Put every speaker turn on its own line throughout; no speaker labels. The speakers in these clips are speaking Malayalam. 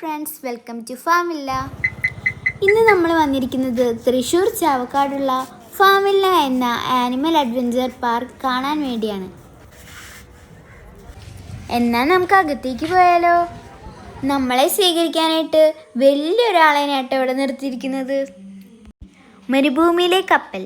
Friends, welcome to ഫാമില്ല. ഇന്ന് നമ്മൾ വന്നിരിക്കുന്നത് തൃശ്ശൂർ ചാവക്കാടുള്ള ഫാമില്ല എന്ന ആനിമൽ അഡ്വഞ്ചർ പാർക്ക് കാണാൻ വേണ്ടിയാണ്. എന്നാൽ നമുക്ക് അകത്തേക്ക് പോയാലോ? നമ്മളെ സ്വീകരിക്കാനായിട്ട് വലിയൊരാളെയായിട്ട് ഇവിടെ നിർത്തിയിരിക്കുന്നത്. മരുഭൂമിയിലെ കപ്പൽ.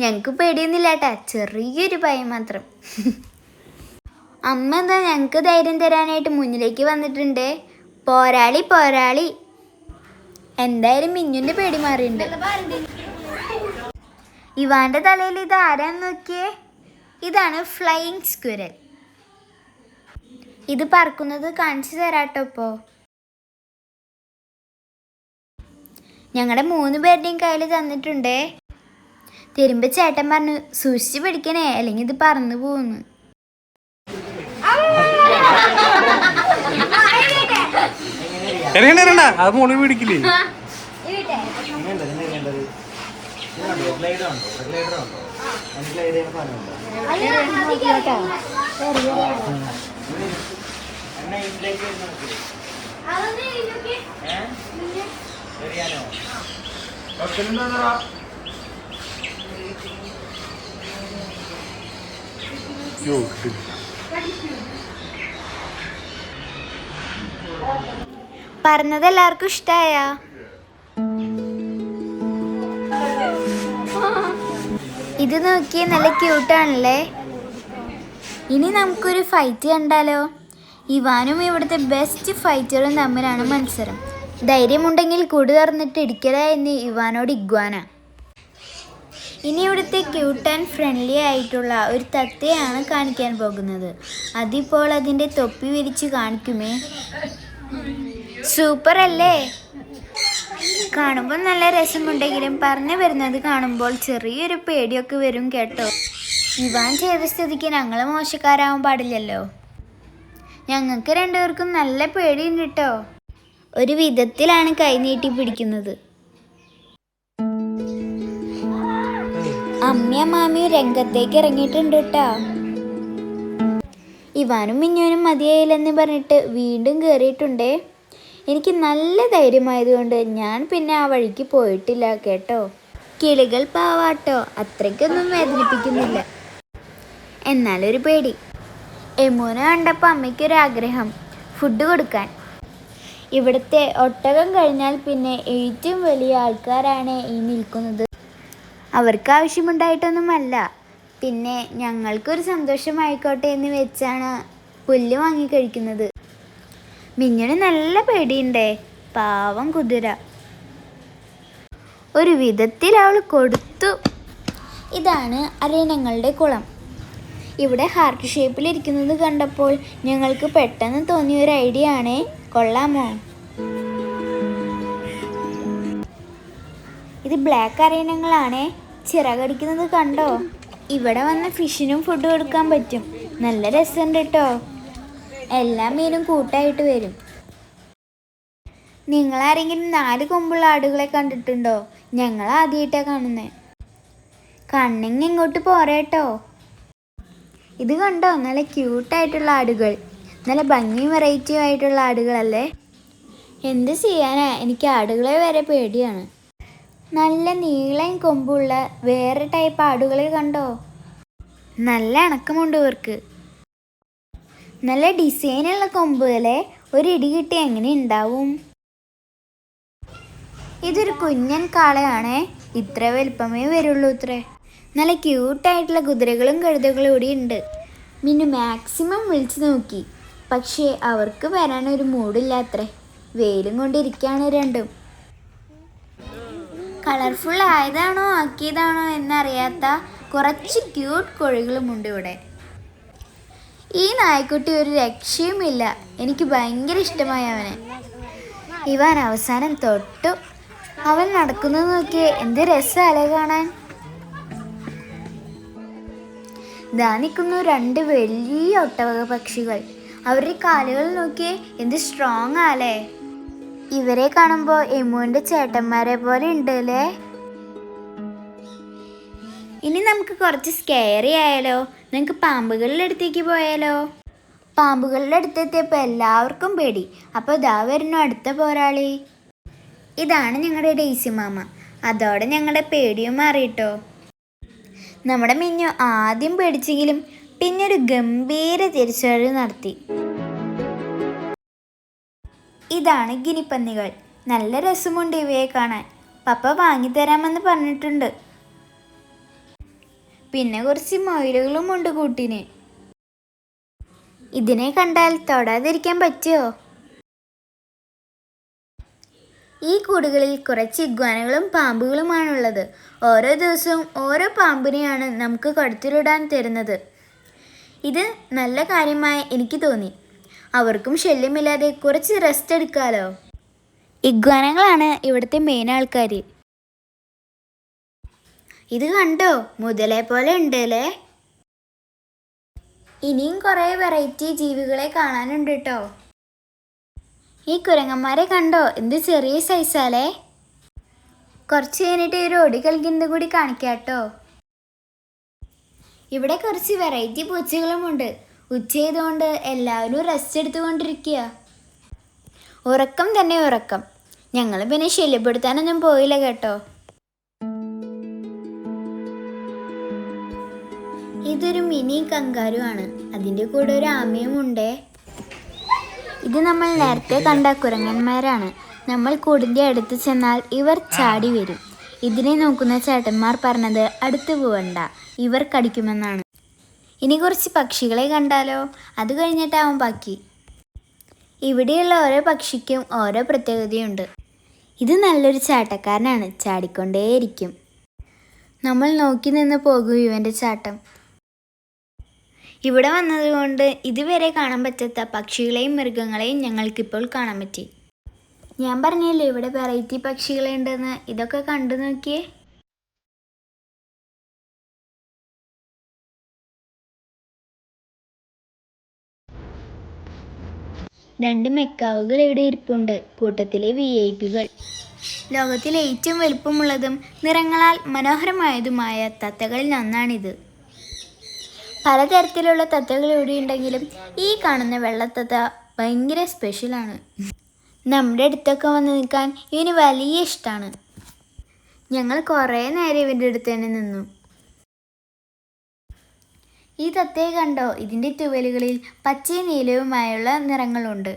ഞങ്ങൾക്ക് പേടിയൊന്നുമില്ല കേട്ടാ, ചെറിയൊരു ഭയം മാത്രം. അമ്മ എന്താ ഞങ്ങൾക്ക് ധൈര്യം തരാനായിട്ട് മുന്നിലേക്ക് വന്നിട്ടുണ്ട്. പോരാളി പോരാളി. എന്തായാലും മിന്നുൻ്റെ പേടി മാറിയിട്ടുണ്ട്. ഇവാൻ്റെ തലയിൽ ഇത് ആരാന്ന് നോക്കിയേ. ഇതാണ് ഫ്ലൈയിങ് സ്ക്വിരൽ. ഇത് പറക്കുന്നത് കാണിച്ചു തരാട്ടോ. ഇപ്പോൾ ഞങ്ങളുടെ 3 പേരുടെയും കയ്യിൽ തന്നിട്ടുണ്ടേ. തരുമ്പോ ചേട്ടൻ പറഞ്ഞു സൂക്ഷിച്ച് പിടിക്കണേ, അല്ലെങ്കിൽ ഇത് പറന്നു പോകുന്നു. പറഞ്ഞത് എല്ലാവർക്കും ഇഷ്ടായ? ഇത് നോക്കിയേ, നല്ല ക്യൂട്ടാണല്ലേ. ഇനി നമുക്കൊരു ഫൈറ്റ് കണ്ടാലോ? ഇവാനും ഇവിടുത്തെ ബെസ്റ്റ് ഫൈറ്ററും തമ്മിലാണ് മത്സരം. ധൈര്യമുണ്ടെങ്കിൽ കൂട് തുറന്നിട്ട് ഇടിക്കല എന്ന് ഇവാനോട് ഇഗ്വാന. ഇനി ഇവിടുത്തെ ക്യൂട്ട് ആൻഡ് ഫ്രണ്ട്ലി ആയിട്ടുള്ള ഒരു തത്തയാണ് കാണിക്കാൻ പോകുന്നത്. അതിപ്പോൾ അതിൻ്റെ തൊപ്പി വിരിച്ച് കാണിക്കുമേ. സൂപ്പർ അല്ലേ? കാണുമ്പോൾ നല്ല രസമുണ്ടെങ്കിലും പറഞ്ഞു വരുന്നത് കാണുമ്പോൾ ചെറിയൊരു പേടിയൊക്കെ വരും കേട്ടോ. ഇവാൻ ചെയ്ത സ്ഥിതിക്ക് ഞങ്ങൾ മോശക്കാരാവാൻ പാടില്ലല്ലോ. ഞങ്ങൾക്ക് രണ്ടുപേർക്കും നല്ല പേടിയുണ്ട് കേട്ടോ. ഒരു വിധത്തിലാണ് കൈ നീട്ടി പിടിക്കുന്നത്. അമ്മയും മാമിയും രംഗത്തേക്ക് ഇറങ്ങിയിട്ടുണ്ട് കേട്ടോ. ഇവാനും മിന്നുവിനും മതിയായില്ലെന്ന് പറഞ്ഞിട്ട് വീണ്ടും കയറിയിട്ടുണ്ടേ. എനിക്ക് നല്ല ധൈര്യമായതുകൊണ്ട് ഞാൻ പിന്നെ ആ വഴിക്ക് പോയിട്ടില്ല കേട്ടോ. കിളികൾ പാവാട്ടോ, അത്രയ്ക്കൊന്നും വേദനിപ്പിക്കുന്നില്ല. എന്നാലൊരു പേടി. എമൂനെ കണ്ടപ്പോൾ അമ്മയ്ക്കൊരാഗ്രഹം ഫുഡ് കൊടുക്കാൻ. ഇവിടുത്തെ ഒട്ടകം കഴിഞ്ഞാൽ പിന്നെ ഏറ്റവും വലിയ ആൾക്കാരാണ് ഈ നിൽക്കുന്നത്. അവർക്ക് ആവശ്യമുണ്ടായിട്ടൊന്നുമല്ല, പിന്നെ ഞങ്ങൾക്കൊരു സന്തോഷമായിക്കോട്ടെ എന്ന് വെച്ചാണ് പുല്ല് വാങ്ങി കഴിക്കുന്നത്. മിഞ്ഞിന് നല്ല പേടിയുണ്ടേ, പാവം കുതിര. ഒരു വിധത്തിൽ അവൾ കൊടുത്തു. ഇതാണ് അരയണങ്ങളുടെ കുളം. ഇവിടെ ഹാർട്ട് ഷേപ്പിലിരിക്കുന്നത് കണ്ടപ്പോൾ ഞങ്ങൾക്ക് പെട്ടെന്ന് തോന്നിയ ഒരു ഐഡിയ ആണേ. കൊള്ളാമോ? ഇത് ബ്ലാക്ക് അരയണങ്ങളാണേ. ചിറകടിക്കുന്നത് കണ്ടോ? ഇവിടെ വന്ന് ഫിഷിനും ഫുഡ് കൊടുക്കാൻ പറ്റും. നല്ല രസമുണ്ട് കേട്ടോ. എല്ലാ മീനും കൂട്ടായിട്ട് വരും. നിങ്ങളാരെങ്കിലും 4 കൊമ്പുള്ള ആടുകളെ കണ്ടിട്ടുണ്ടോ? ഞങ്ങൾ ആദ്യമായിട്ടാണ് കാണുന്നത്. കണ്ണിങ് ഇങ്ങോട്ട് പോരേട്ടോ. ഇത് കണ്ടോ? നല്ല ക്യൂട്ടായിട്ടുള്ള ആടുകൾ. നല്ല ഭംഗിയും വെറൈറ്റിയും ആയിട്ടുള്ള ആടുകളല്ലേ. എന്ത് ചെയ്യാനാ, എനിക്ക് ആടുകളെ വരെ പേടിയാണ്. നല്ല നീളം കൊമ്പുള്ള വേറെ ടൈപ്പ് ആടുകളെ കണ്ടോ? നല്ല ഇണക്കമുണ്ട് ഇവർക്ക്. നല്ല ഡിസൈനുള്ള കൊമ്പുകളെ ഒരു ഇടി കിട്ടി എങ്ങനെ ഉണ്ടാവും? ഇതൊരു കുഞ്ഞൻ കാളയാണേ. ഇത്ര വലുപ്പമേ വരുള്ളൂ ഇത്രേ. നല്ല ക്യൂട്ടായിട്ടുള്ള കുതിരകളും കഴുതകളും ഇവിടെ ഉണ്ട്. മിന്നു മാക്സിമം വിളിച്ചു നോക്കി, പക്ഷേ അവർക്ക് വരാനൊരു മൂടില്ലാത്രേ. വെയിലും കൊണ്ടിരിക്കുകയാണ് രണ്ടും. കളർഫുൾ ആയതാണോ ആക്കിയതാണോ എന്നറിയാത്ത കുറച്ച് ക്യൂട്ട് കോഴികളുമുണ്ട് ഇവിടെ. ഈ നായ്ക്കുട്ടി ഒരു രക്ഷയുമില്ല. എനിക്ക് ഭയങ്കര ഇഷ്ടമായി അവനെ. ഇവാൻ അവസാനം തൊട്ടു. അവൻ നടക്കുന്നത് നോക്കിയേ, എന്ത് രസമല്ലേ കാണാൻ. ദാ നിൽക്കുന്നു 2 വലിയ ഒട്ടക പക്ഷികൾ. അവരുടെ കാലുകൾ നോക്കിയേ, എന്ത് സ്ട്രോങ് ആലേ. ഇവരെ കാണുമ്പോൾ എമുവിൻ്റെ ചേട്ടന്മാരെ പോലെ ഉണ്ട് അല്ലേ. ഇനി നമുക്ക് കുറച്ച് സ്കെയറി ആയാലോ. നിങ്ങൾക്ക് പാമ്പുകളുടെ അടുത്തേക്ക് പോയാലോ. പാമ്പുകളുടെ അടുത്തെത്തിയപ്പോൾ എല്ലാവർക്കും പേടി. അപ്പോൾ ഇതാ വരുന്നു അടുത്ത പോരാളി. ഇതാണ് ഞങ്ങളുടെ ഡെയ്സി മാമ. അതോടെ ഞങ്ങളുടെ പേടിയും മാറിയിട്ടോ. നമ്മുടെ മിന്നു ആദ്യം പേടിച്ചെങ്കിലും പിന്നൊരു ഗംഭീര തിരിച്ചുവരവ് നടത്തി. ഇതാണ് ഗിനിപ്പന്നികൾ. നല്ല രസമുണ്ട് ഇവയെ കാണാൻ. പപ്പ വാങ്ങിത്തരാമെന്ന് പറഞ്ഞിട്ടുണ്ട്. പിന്നെ കുറച്ച് മൊയിലുകളും ഉണ്ട് കൂട്ടിന്. ഇതിനെ കണ്ടാൽ തൊടാതിരിക്കാൻ പറ്റുമോ? ഈ കൂടുകളിൽ കുറച്ച് ഇഗ്വാനകളും പാമ്പുകളുമാണുള്ളത്. ഓരോ ദിവസവും ഓരോ പാമ്പിനെയാണ് നമുക്ക് കഴുത്തിലിടാൻ തരുന്നത്. ഇത് നല്ല കാര്യമായി എനിക്ക് തോന്നി. അവർക്കും ശല്യമില്ലാതെ കുറച്ച് റെസ്റ്റ് എടുക്കാമല്ലോ. ഇഗ്വാനകളാണ് ഇവിടുത്തെ മെയിൻ ആൾക്കാർ. ഇത് കണ്ടോ, മുതലേ പോലെ ഉണ്ട് അല്ലേ. ഇനിയും കുറേ വെറൈറ്റി ജീവികളെ കാണാനുണ്ട് കേട്ടോ. ഈ കുരങ്ങന്മാരെ കണ്ടോ, എന്ത് ചെറിയ സൈസാലേ. കുറച്ച് കഴിഞ്ഞിട്ട് ഒരു ഓടി കളിക്കുന്നത് കൂടി കാണിക്കാം കേട്ടോ. ഇവിടെ കുറച്ച് വെറൈറ്റി പൂച്ചകളുമുണ്ട്. ഉച്ചയായതുകൊണ്ട് എല്ലാവരും റെസ്റ്റ് എടുത്തുകൊണ്ടിരിക്കുക. ഉറക്കം തന്നെ ഉറക്കം. ഞങ്ങൾ പിന്നെ ശല്യപ്പെടുത്താനൊന്നും പോയില്ല കേട്ടോ. ഇതൊരു മിനി കങ്കാരു ആണ്. അതിൻ്റെ കൂടെ ഒരു ആമയുമുണ്ടേ. ഇത് നമ്മൾ നേരത്തെ കണ്ട കുരങ്ങന്മാരാണ്. നമ്മൾ കൂടിൻ്റെ അടുത്ത് ചെന്നാൽ ഇവർ ചാടി വരും. ഇതിനെ നോക്കുന്ന ചേട്ടന്മാർ പറഞ്ഞത് അടുത്ത് പോവണ്ട, ഇവർ കടിക്കുമെന്നാണ്. ഇനി കുറച്ച് പക്ഷികളെ കണ്ടാലോ. അത് കഴിഞ്ഞിട്ടാവും ബാക്കി. ഇവിടെയുള്ള ഓരോ പക്ഷിക്കും ഓരോ പ്രത്യേകതയുണ്ട്. ഇത് നല്ലൊരു ചാട്ടക്കാരനാണ്, ചാടിക്കൊണ്ടേയിരിക്കും. നമ്മൾ നോക്കി നിന്ന് പോകും ഇവൻ്റെ ചാട്ടം. ഇവിടെ വന്നതുകൊണ്ട് ഇതുവരെ കാണാൻ പറ്റാത്ത പക്ഷികളെയും മൃഗങ്ങളെയും ഞങ്ങൾക്കിപ്പോൾ കാണാൻ പറ്റി. ഞാൻ പറഞ്ഞല്ലേ ഇവിടെ വെറൈറ്റി പക്ഷികളുണ്ടെന്ന്. ഇതൊക്കെ കണ്ടു നോക്കിയേ. രണ്ട് മെക്കാവുകൾ ഇവിടെ ഇരിപ്പുണ്ട്, കൂട്ടത്തിലെ VIP-കൾ. ലോകത്തിലെ ഏറ്റവും വലുപ്പമുള്ളതും നിറങ്ങളാൽ മനോഹരമായതുമായ തത്തകളിൽ ഒന്നാണിത്. പലതരത്തിലുള്ള തത്തകൾ ഇവിടെ ഉണ്ടെങ്കിലും ഈ കാണുന്ന വെള്ളത്തത്ത ഭയങ്കര സ്പെഷ്യലാണ്. നമ്മുടെ അടുത്തൊക്കെ വന്ന് നിൽക്കാൻ ഇവന് വലിയ ഇഷ്ടമാണ്. ഞങ്ങൾ കുറേ നേരം ഇവൻ്റെ അടുത്ത് തന്നെ നിന്നു. ഈ തത്തയെ കണ്ടോ, ഇതിൻ്റെ തുവലുകളിൽ പച്ചയും നീലവുമായുള്ള നിറങ്ങളുണ്ട്.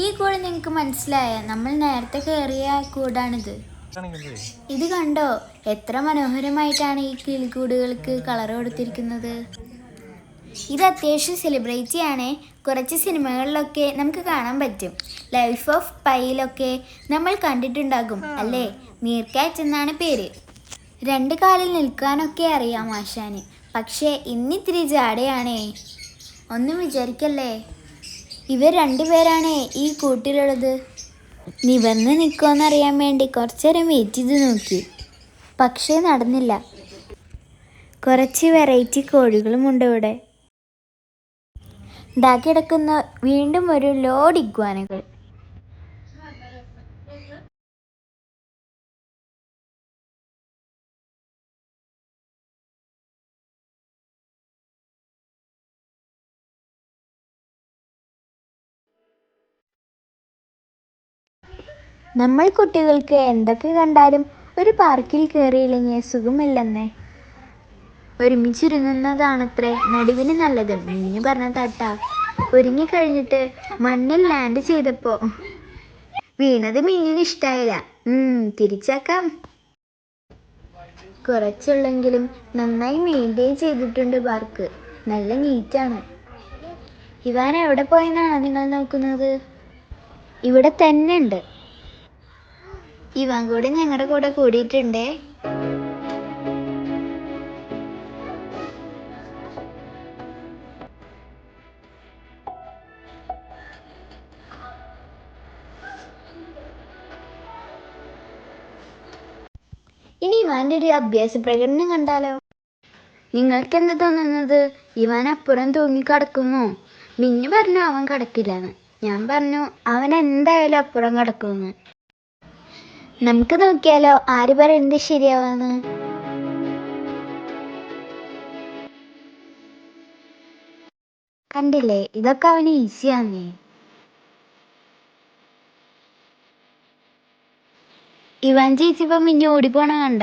ഈ കൂട് നിങ്ങൾക്ക് മനസ്സിലായ നമ്മൾ നേരത്തെ കയറിയ കൂടാണിത്. ഇത് കണ്ടോ, എത്ര മനോഹരമായിട്ടാണ് ഈ കിളിക്കൂടുകൾക്ക് കളർ കൊടുത്തിരിക്കുന്നത്. ഇത് അത്യാവശ്യം സെലിബ്രിറ്റി ആണ്. കുറച്ച് സിനിമകളിലൊക്കെ നമുക്ക് കാണാൻ പറ്റും. ലൈഫ് ഓഫ് പൈയിലൊക്കെ നമ്മൾ കണ്ടിട്ടുണ്ടാകും അല്ലേ. മീർക്കാറ്റ് എന്നാണ് പേര്. രണ്ട് കാലിൽ നിൽക്കാനൊക്കെ അറിയാം ആശാന്. പക്ഷേ ഇന്നിത്തിരി ജാടയാണേ. ഒന്നും വിചാരിക്കല്ലേ. ഇവർ രണ്ടുപേരാണേ ഈ കൂട്ടിലുള്ളത്. നിവർന്ന് നിൽക്കുമെന്നറിയാൻ വേണ്ടി കുറച്ചേരം വെയിറ്റ് ചെയ്ത് നോക്കി. പക്ഷേ നടന്നില്ല. കുറച്ച് വെറൈറ്റി കോഴികളുമുണ്ട് ഇവിടെ. ദാ കിടക്കുന്ന വീണ്ടും ഒരു ലോഡ് ഇഗ്വാനകൾ. നമ്മൾ കുട്ടികൾക്ക് എന്തൊക്കെ കണ്ടാലും ഒരു പാർക്കിൽ കയറിയില്ലെങ്കിൽ സുഖമില്ലെന്നേ. ഒരുമിച്ചിരുന്നതാണത്രേ നടുവിന് നല്ലത്. മിന്നു പറഞ്ഞ തട്ടാ. ഒരുങ്ങിക്കഴിഞ്ഞിട്ട് മണ്ണിൽ ലാൻഡ് ചെയ്തപ്പോൾ വീണത് മിന്നിന് ഇഷ്ടമായില്ല. തിരിച്ചാക്കാം. കുറച്ചുള്ളെങ്കിലും നന്നായി മെയിൻറ്റെയിൻ ചെയ്തിട്ടുണ്ട് പാർക്ക്. നല്ല നീറ്റാണ്. ഇവാൻ എവിടെ പോയെന്നാണ് നിങ്ങൾ നോക്കുന്നത്? ഇവിടെ തന്നെ ഉണ്ട്. ഇവാൻ കൂടെ ഞങ്ങളുടെ കൂടെ കൂടിയിട്ടുണ്ടേ. ഇനി ഇവാൻ്റെ ഒരു അഭ്യാസ പ്രകടനം കണ്ടാലോ. നിങ്ങൾക്ക് എന്താ തോന്നുന്നത്? ഇവൻ അപ്പുറം തൂങ്ങി കിടക്കുന്നു. മിന്നു പറഞ്ഞു അവൻ കിടക്കില്ലെന്ന്. ഞാൻ പറഞ്ഞു അവൻ എന്തായാലും അപ്പുറം കിടക്കുമെന്ന്. നമുക്ക് നോക്കിയാലോ ആര് പറയുന്നത് ശരിയാവാന്ന്. കണ്ടില്ലേ, ഇതൊക്കെ അവന് ഈസിയാന്നേ. ഇവാൻ ചേച്ചിപ്പോ മിന്നു ഓടിപ്പോണ കണ്ട.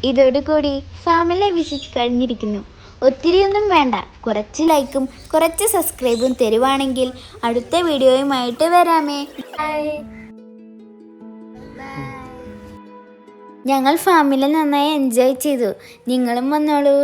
ഇതോടുകൂടി ഫാമിലി വിസിറ്റ് കഴിഞ്ഞിരിക്കുന്നു. ഒത്തിരിയൊന്നും വേണ്ട, കുറച്ച് ലൈക്കും കുറച്ച് സബ്സ്ക്രൈബും തരുവാണെങ്കിൽ അടുത്ത വീഡിയോയുമായിട്ട് വരാമേ. ഞങ്ങൾ ഫാമിലി നന്നായി എൻജോയ് ചെയ്തു. നിങ്ങളും വന്നോളൂ.